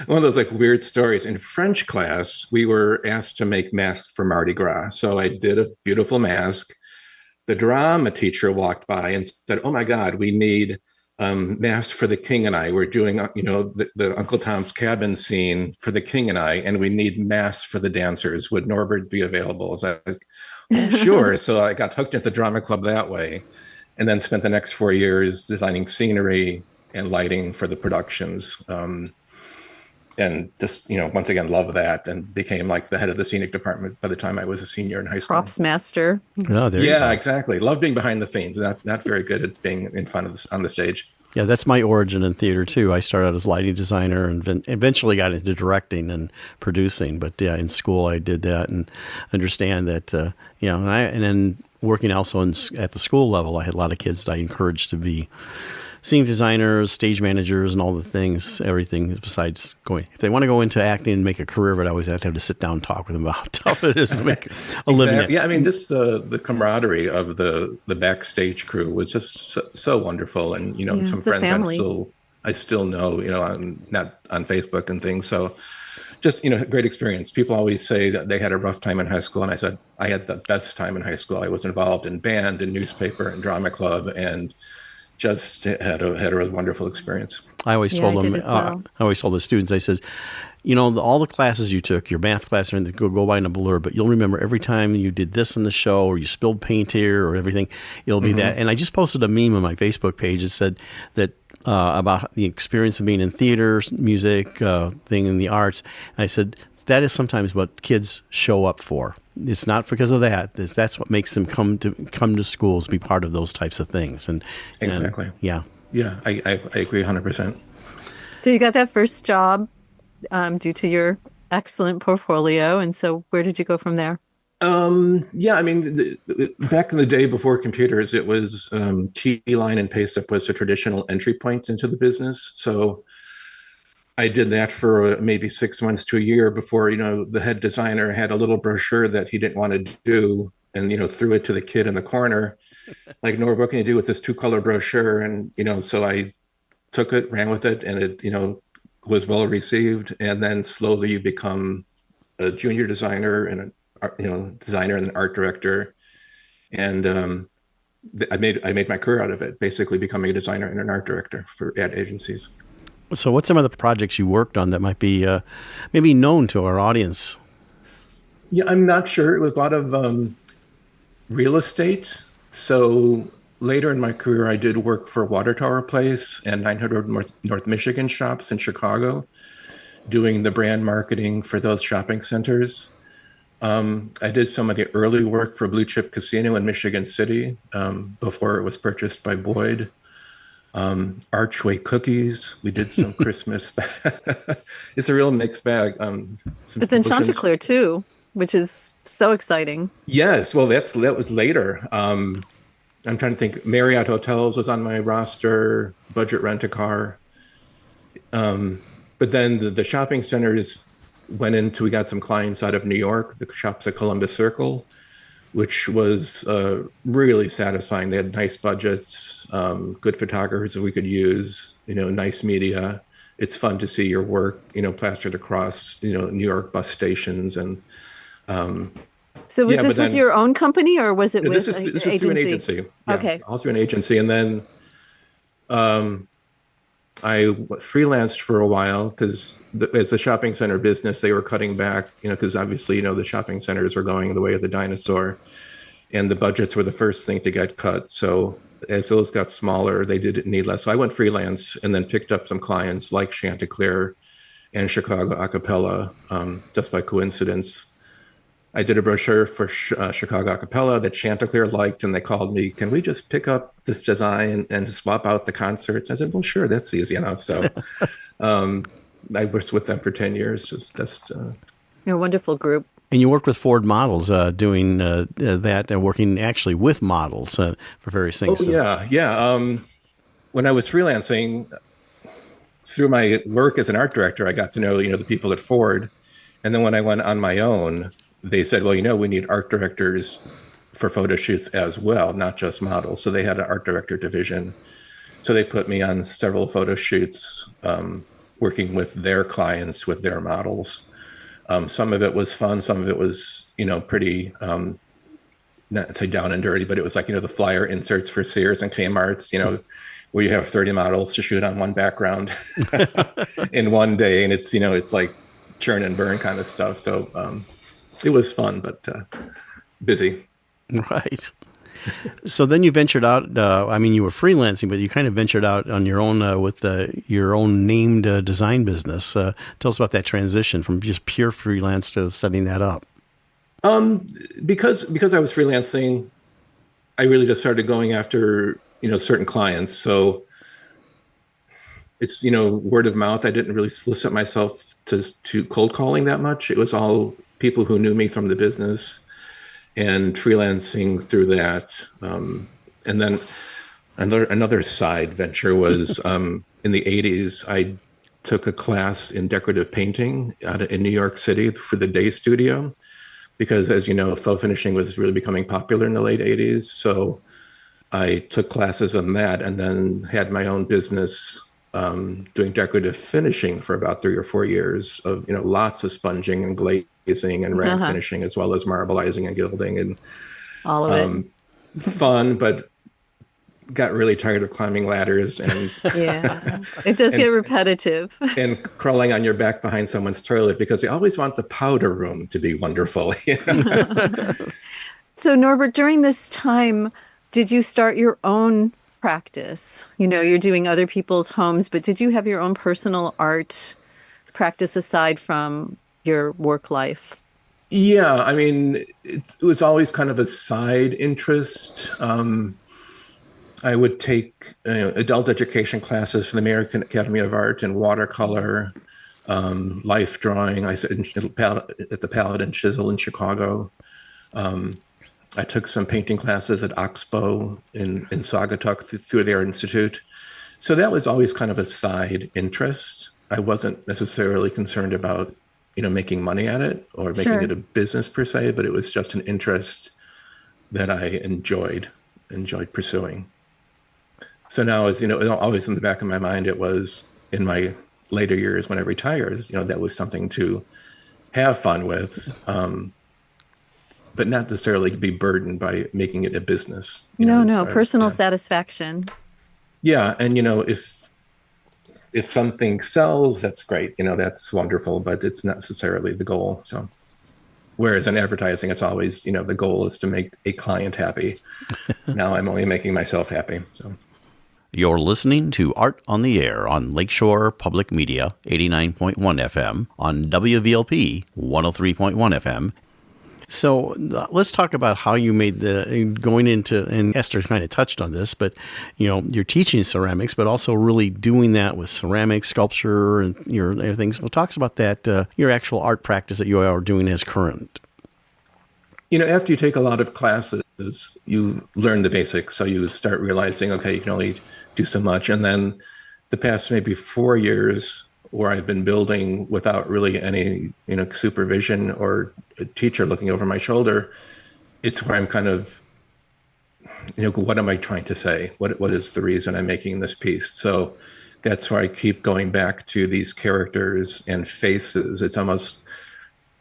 those like weird stories. In French class, we were asked to make masks for Mardi Gras. So I did a beautiful mask. The drama teacher walked by and said, "Oh my God, we need masks for the King and I. We're doing, the Uncle Tom's Cabin scene for the King and I, and we need masks for the dancers. Would Norbert be available?" So I was like, "Oh, sure." So I got hooked at the drama club that way, and then spent the next 4 years designing scenery and lighting for the productions. And just, once again, love that, and became like the head of the scenic department by the time I was a senior in high school. Props master. Oh, there you go. Exactly. Love being behind the scenes. Not very good at being in front of on the stage. Yeah, that's my origin in theater too. I started out as lighting designer and eventually got into directing and producing. But yeah, in school I did that and understand that, and then working also at the school level, I had a lot of kids that I encouraged to be scenic designers, stage managers, and all the things, everything besides going. If they want to go into acting and make a career of it, I always have to sit down and talk with them about how tough it is to make a living. Exactly. Yeah, I mean, this the camaraderie of the backstage crew was just so wonderful, and some it's a friends family. I still know, not on Facebook and things. So just, great experience. People always say that they had a rough time in high school. And I said, I had the best time in high school. I was involved in band and newspaper and drama club and just had a really wonderful experience. I always told them, I always told the students, I said, all the classes you took, your math class, and everything, go by in a blur, but you'll remember every time you did this in the show or you spilled paint here or everything, it'll be that. And I just posted a meme on my Facebook page that said that about the experience of being in theater, music, thing in the arts. And I said, that is sometimes what kids show up for. It's not because of that. That's what makes them come to schools, be part of those types of things. And exactly. Yeah, I agree 100%. So you got that first job due to your excellent portfolio. And so where did you go from there? Yeah, I mean, back in the day before computers, it was key line and paste up was the traditional entry point into the business. So I did that for maybe 6 months to a year before, the head designer had a little brochure that he didn't want to do and, threw it to the kid in the corner. Like, Norbert, what can you do with this 2-color brochure? And, so I took it, ran with it, and it, was well received. And then slowly you become a junior designer and designer and an art director. And I made my career out of it, basically becoming a designer and an art director for ad agencies. So what's some of the projects you worked on that might be maybe known to our audience? Yeah, I'm not sure. It was a lot of real estate. So later in my career, I did work for Water Tower Place and 900 North Michigan shops in Chicago, doing the brand marketing for those shopping centers. I did some of the early work for Blue Chip Casino in Michigan City before it was purchased by Boyd. Archway Cookies. We did some Christmas. It's a real mixed bag. But then Chanticleer too, which is so exciting. Yes. Well, that was later. I'm trying to think. Marriott Hotels was on my roster. Budget Rent-A-Car. But then the shopping centers we got some clients out of New York, the shops at Columbus Circle, which was really satisfying. They had nice budgets, good photographers that we could use, nice media. It's fun to see your work, plastered across, New York bus stations. And so was this with your own company or was it with this is through an agency? Yeah, okay. All through an agency. And then I freelanced for a while because as the shopping center business, they were cutting back, because obviously, the shopping centers were going the way of the dinosaur and the budgets were the first thing to get cut. So as those got smaller, they didn't need less. So I went freelance and then picked up some clients like Chanticleer and Chicago Acapella just by coincidence. I did a brochure for Chicago Acapella that Chanticleer liked, and they called me, can we just pick up this design and swap out the concerts? I said, well, sure, that's easy enough. So I worked with them for 10 years. You're a wonderful group. And you worked with Ford Models doing that and working actually with models for various things. Oh, yeah. When I was freelancing, through my work as an art director, I got to know, the people at Ford. And then when I went on my own, they said, well, we need art directors for photo shoots as well, not just models. So they had an art director division. So they put me on several photo shoots, working with their clients, with their models. Some of it was fun. Some of it was, pretty, not to say down and dirty, but it was like, the flyer inserts for Sears and Kmart's, where you have 30 models to shoot on one background in one day. And it's, it's like churn and burn kind of stuff. So, it was fun, but busy. Right. So then you ventured out. You were freelancing, but you kind of ventured out on your own with your own named design business. Tell us about that transition from just pure freelance to setting that up. Because I was freelancing, I really just started going after certain clients. So it's word of mouth. I didn't really solicit myself to cold calling that much. It was all people who knew me from the business and freelancing through that. And then another side venture was in the 80s, I took a class in decorative painting in New York City for the Day Studio, because as you know, faux finishing was really becoming popular in the late 80s. So I took classes on that and then had my own business doing decorative finishing for about 3 or 4 years of, lots of sponging and glazing and rag finishing, as well as marbleizing and gilding, and All of it. fun, but got really tired of climbing ladders and Yeah, it does get repetitive. and crawling on your back behind someone's toilet, because they always want the powder room to be wonderful. So, Norbert, during this time, did you start your own practice? You're doing other people's homes, but did you have your own personal art practice aside from your work life? Yeah, I mean, it was always kind of a side interest. I would take adult education classes from the American Academy of Art in watercolor, life drawing. I said at the Palette and Chisel in Chicago. I took some painting classes at Oxbow in Saugatuck through their institute. So that was always kind of a side interest. I wasn't necessarily concerned about, making money at it or making it a business per se, but it was just an interest that I enjoyed pursuing. So now, as always in the back of my mind, it was in my later years when I retired, that was something to have fun with, but not necessarily be burdened by making it a business. No, personal satisfaction. Yeah, and if something sells, that's great. That's wonderful, but it's not necessarily the goal. So, whereas in advertising, it's always the goal is to make a client happy. Now I'm only making myself happy. So. You're listening to Art on the Air on Lakeshore Public Media, 89.1 FM, on WVLP, 103.1 FM. So let's talk about how you made going into, and Esther kind of touched on this, but, you're teaching ceramics, but also really doing that with ceramic sculpture and your everything. So talks about that, your actual art practice that you are doing as current. After you take a lot of classes, you learn the basics. So you start realizing, okay, you can only do so much. And then the past maybe 4 years where I've been building without really any, supervision or a teacher looking over my shoulder, it's where I'm kind of, what am I trying to say? What is the reason I'm making this piece? So that's where I keep going back to these characters and faces. It's almost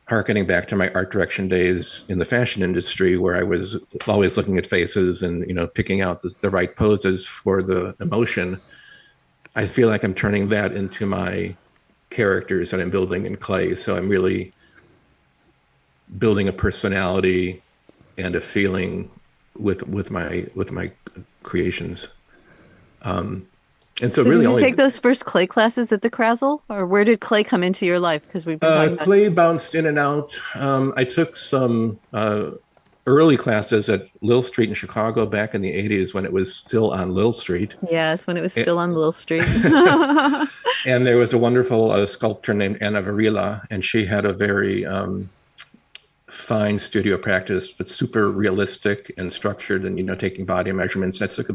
harkening back to my art direction days in the fashion industry, where I was always looking at faces and, picking out the right poses for the emotion. I feel like I'm turning that into my characters that I'm building in clay. So I'm really building a personality and a feeling with my creations. And so really, did you take those first clay classes at the Krazel, or where did clay come into your life? Because we've been talking about clay bounced in and out. I took some early classes at Lil Street in Chicago back in the 80s when it was still on Lil Street. Yes, when it was still on Lil Street. And there was a wonderful sculptor named Anna Varela, and she had a very fine studio practice, but super realistic and structured, and taking body measurements. I took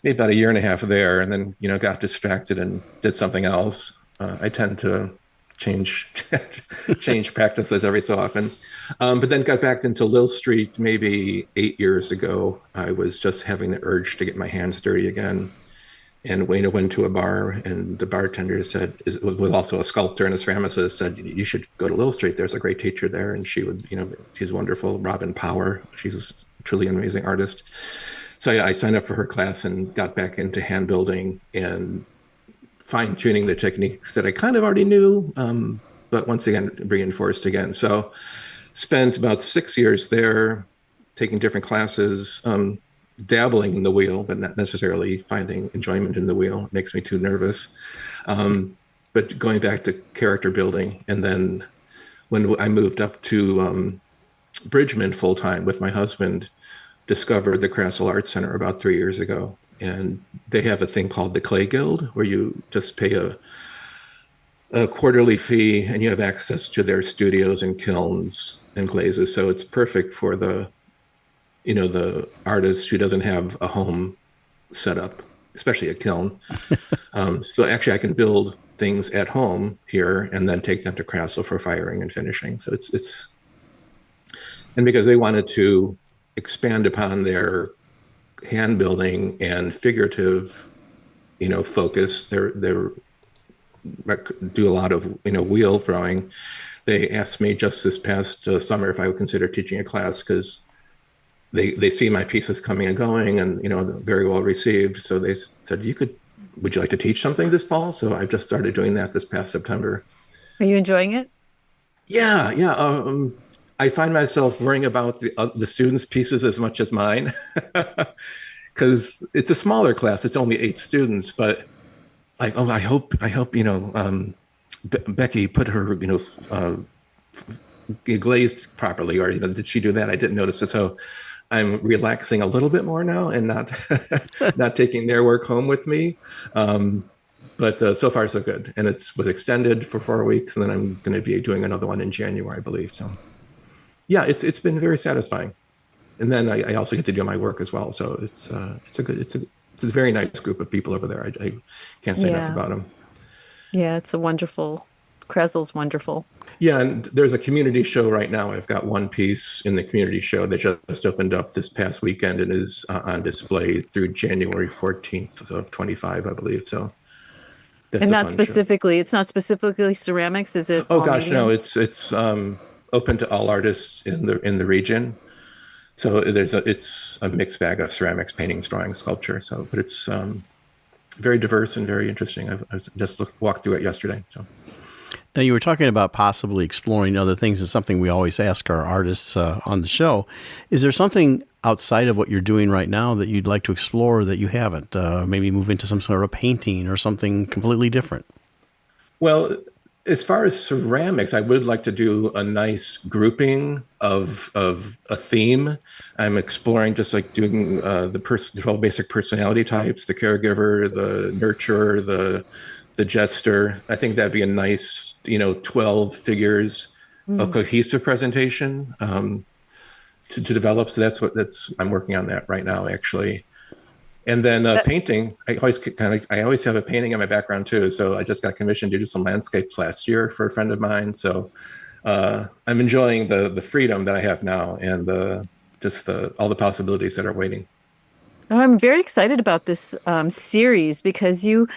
maybe about a year and a half there, and then got distracted and did something else. I tend to change practices every so often, but then got back into Lil Street maybe 8 years ago. I was just having the urge to get my hands dirty again, and went to a bar, and the bartender was also a sculptor and a ceramicist, said, "You should go to Lil Street. There's a great teacher there, and she's wonderful. Robin Power. She's a truly amazing artist." So I signed up for her class and got back into hand building and fine-tuning the techniques that I kind of already knew, but once again, reinforced again. So spent about 6 years there, taking different classes, dabbling in the wheel, but not necessarily finding enjoyment in the wheel. It makes me too nervous. But going back to character building. And then when I moved up to Bridgman full-time with my husband, discovered the Krasil Art Center about 3 years ago. And they have a thing called the Clay Guild, where you just pay a quarterly fee and you have access to their studios and kilns and glazes. So it's perfect for the artist who doesn't have a home setup, especially a kiln. So actually I can build things at home here and then take them to Crassel for firing and finishing. So it's and because they wanted to expand upon their hand building and figurative, focus, they do a lot of, wheel throwing. They asked me just this past summer if I would consider teaching a class, because they see my pieces coming and going, and very well received. So they said, would you like to teach something this fall? So I've just started doing that this past September. Are you enjoying it? Yeah. I find myself worrying about the students' pieces as much as mine, because it's a smaller class. It's only 8 students, but like, I hope Becky put her glazed properly, or did she do that? I didn't notice it. So I'm relaxing a little bit more now and not not taking their work home with me. But so far so good, and was extended for 4 weeks, and then I'm going to be doing another one in January, I believe. So yeah, it's been very satisfying, and then I also get to do my work as well. So it's a very nice group of people over there. I can't say enough about them. Yeah, it's a wonderful. Crasel's wonderful. Yeah, and there's a community show right now. I've got one piece in the community show that just opened up this past weekend and is on display through January 14th of 25, I believe. So that's and not specifically, show. It's not specifically ceramics, is it? Oh gosh, medium? No, it's open to all artists in the region. So it's a mixed bag of ceramics, paintings, drawing, sculpture. So, but it's very diverse and very interesting. I just walked through it yesterday. So. Now, you were talking about possibly exploring other things. It's something we always ask our artists on the show. Is there something outside of what you're doing right now that you'd like to explore that you haven't? Maybe move into some sort of painting or something completely different? Well, as far as ceramics, I would like to do a nice grouping of a theme. I'm exploring just like doing the 12 basic personality types, the caregiver, the nurturer, the jester. I think that'd be a nice, 12 figures, a cohesive presentation to develop. So I'm working on that right now, actually. And then painting, I always have a painting in my background too. So I just got commissioned to do some landscapes last year for a friend of mine. So I'm enjoying the freedom that I have now and all the possibilities that are waiting. I'm very excited about this series because you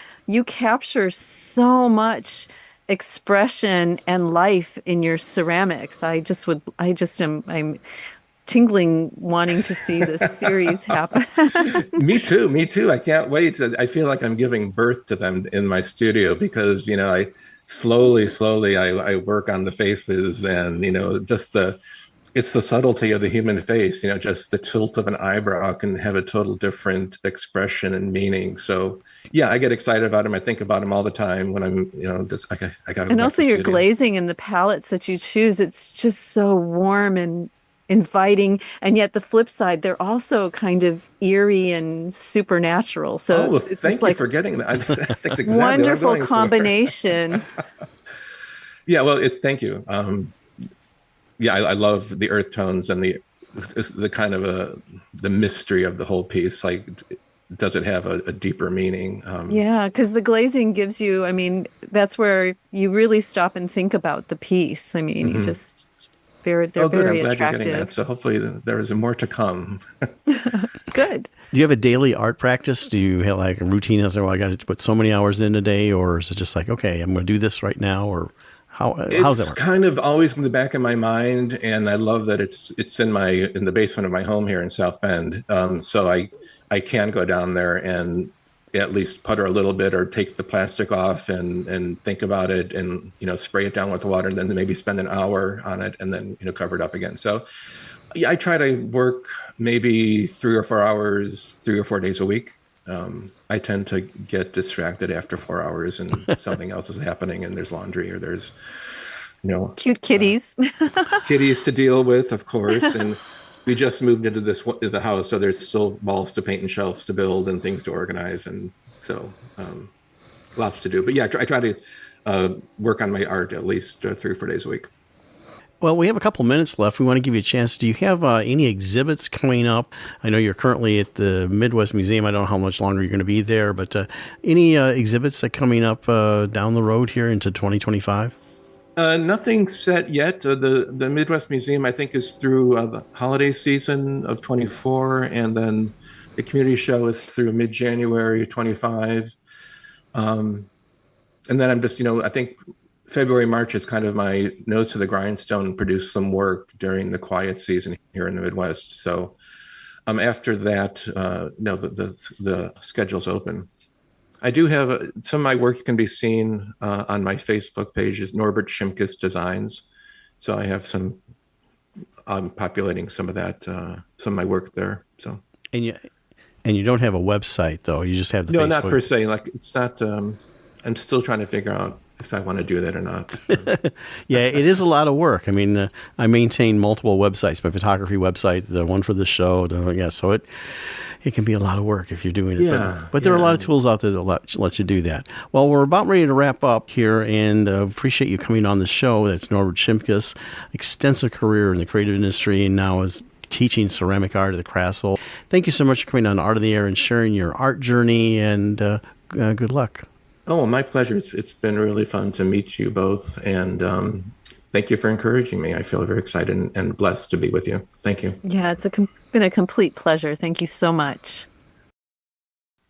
capture so much expression and life in your ceramics. I'm tingling wanting to see this series happen. Me too. I can't wait. I feel like I'm giving birth to them in my studio because, I slowly I work on the faces and, it's the subtlety of the human face, just the tilt of an eyebrow can have a total different expression and meaning. So yeah, I get excited about them. I think about them all the time when I'm, I got to. And also your glazing and the palettes that you choose, it's just so warm and inviting. And yet the flip side, they're also kind of eerie and supernatural. So it's thank you for getting that. That's exactly wonderful what I'm going combination. Yeah, well, thank you. Yeah, I love the earth tones and the kind of the mystery of the whole piece. Like, does it have a deeper meaning? Yeah, because the glazing gives you, that's where you really stop and think about the piece. You just, they're good. very I'm glad attractive. You're getting that. So hopefully there is more to come. Good. Do you have a daily art practice? Do you have like a routine? I got to put so many hours in a day, or is it just like, okay, I'm going to do this right now, or how's that work? It's kind of always in the back of my mind, and I love that it's in the basement of my home here in South Bend. So I can go down there and at least putter a little bit or take the plastic off and think about it and spray it down with water and then maybe spend an hour on it and then cover it up again. So yeah, I try to work maybe 3 or 4 hours, 3 or 4 days a week. I tend to get distracted after 4 hours and something else is happening and there's laundry or there's, cute kitties, kitties to deal with, of course. And we just moved into the house. So there's still walls to paint and shelves to build and things to organize. And so, lots to do, but yeah, I try to, work on my art at least 3 or 4 days a week. Well, we have a couple minutes left. We want to give you a chance. Do you have any exhibits coming up? I know you're currently at the Midwest Museum. I don't know how much longer you're going to be there, but any exhibits that are coming up down the road here into 2025? Nothing set yet. The Midwest Museum, I think, is through the holiday season of 24, and then the community show is through mid-January 25. And then I'm just, I think February, March is kind of my nose to the grindstone and produce some work during the quiet season here in the Midwest. So after that, no, the schedule's open. I do have some of my work can be seen on my Facebook page is Norbert Shimkus Designs. So I have I'm populating some of that, some of my work there. So and you don't have a website though. You just have the no, Facebook. Not per se. Like it's not. I'm still trying to figure out if I want to do that or not. Yeah, it is a lot of work. I mean, I maintain multiple websites, my photography website, the one for the show. So it can be a lot of work if you're doing it. Yeah, but there are a lot of tools out there that let you do that. Well, we're about ready to wrap up here, and appreciate you coming on the show. That's Norbert Shimkus, extensive career in the creative industry, and now is teaching ceramic art at the Crassel. Thank you so much for coming on Art on the Air and sharing your art journey, and good luck. Oh, my pleasure. It's been really fun to meet you both, and thank you for encouraging me. I feel very excited and blessed to be with you. Thank you. Yeah, it's been a complete pleasure. Thank you so much.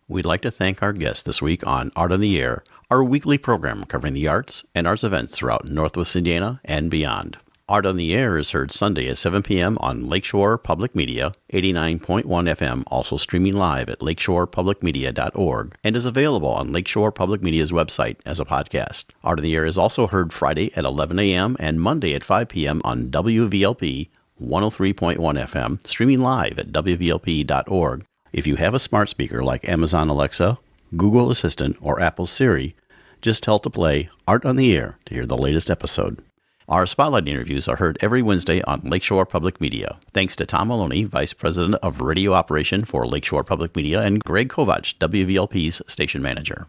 We'd like to thank our guest this week on Art on the Air, our weekly program covering the arts and arts events throughout Northwest Indiana and beyond. Art on the Air is heard Sunday at 7 p.m. on Lakeshore Public Media, 89.1 FM, also streaming live at lakeshorepublicmedia.org, and is available on Lakeshore Public Media's website as a podcast. Art on the Air is also heard Friday at 11 a.m. and Monday at 5 p.m. on WVLP 103.1 FM, streaming live at WVLP.org. If you have a smart speaker like Amazon Alexa, Google Assistant, or Apple Siri, just tell it to play Art on the Air to hear the latest episode. Our Spotlight interviews are heard every Wednesday on Lakeshore Public Media. Thanks to Tom Maloney, Vice President of Radio Operation for Lakeshore Public Media, and Greg Kovach, WVLP's Station Manager.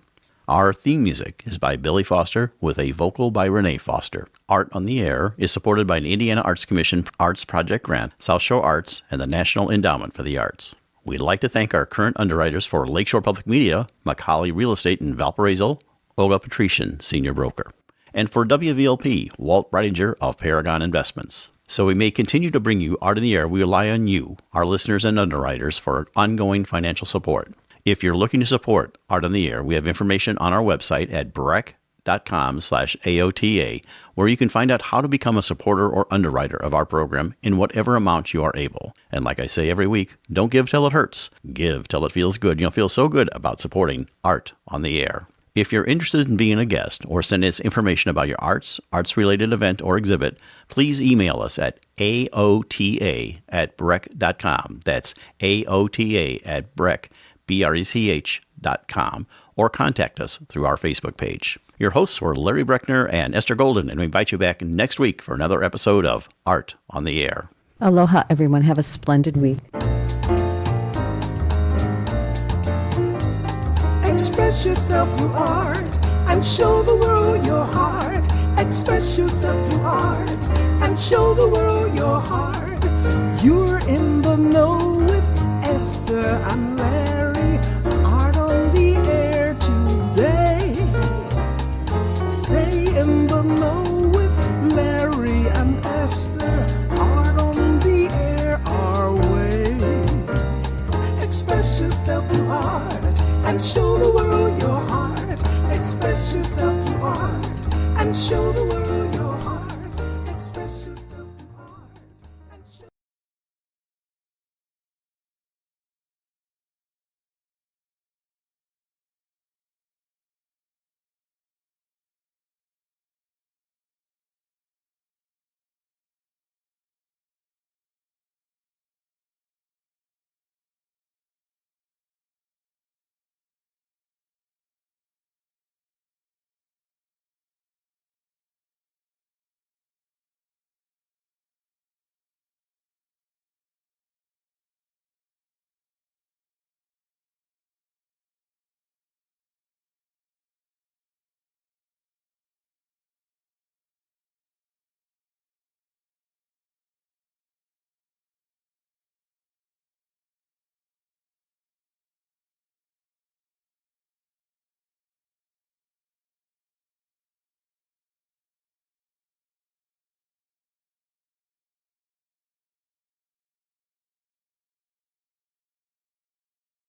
Our theme music is by Billy Foster with a vocal by Renee Foster. Art on the Air is supported by an Indiana Arts Commission Arts Project Grant, South Shore Arts, and the National Endowment for the Arts. We'd like to thank our current underwriters for Lakeshore Public Media, Macaulay Real Estate in Valparaiso, Olga Patrician, Senior Broker. And for WVLP, Walt Breidinger of Paragon Investments. So we may continue to bring you Art in the Air. We rely on you, our listeners and underwriters, for ongoing financial support. If you're looking to support Art on the Air, we have information on our website at breck.com/AOTA, where you can find out how to become a supporter or underwriter of our program in whatever amount you are able. And like I say every week, don't give till it hurts. Give till it feels good. You'll feel so good about supporting Art on the Air. If you're interested in being a guest or send us information about your arts-related event or exhibit, please email us at aota@breck.com. That's aota@breck.com, or contact us through our Facebook page. Your hosts were Larry Breckner and Esther Golden, and we invite you back next week for another episode of Art on the Air. Aloha, everyone. Have a splendid week. Express yourself through art and show the world your heart. Express yourself through art and show the world your heart. You're in the know with Esther and Larry. Art on the Air today. Stay in the know with Larry and Esther. Art on the Air our way. Express yourself through art and show the world your heart. Express yourself through art and show the world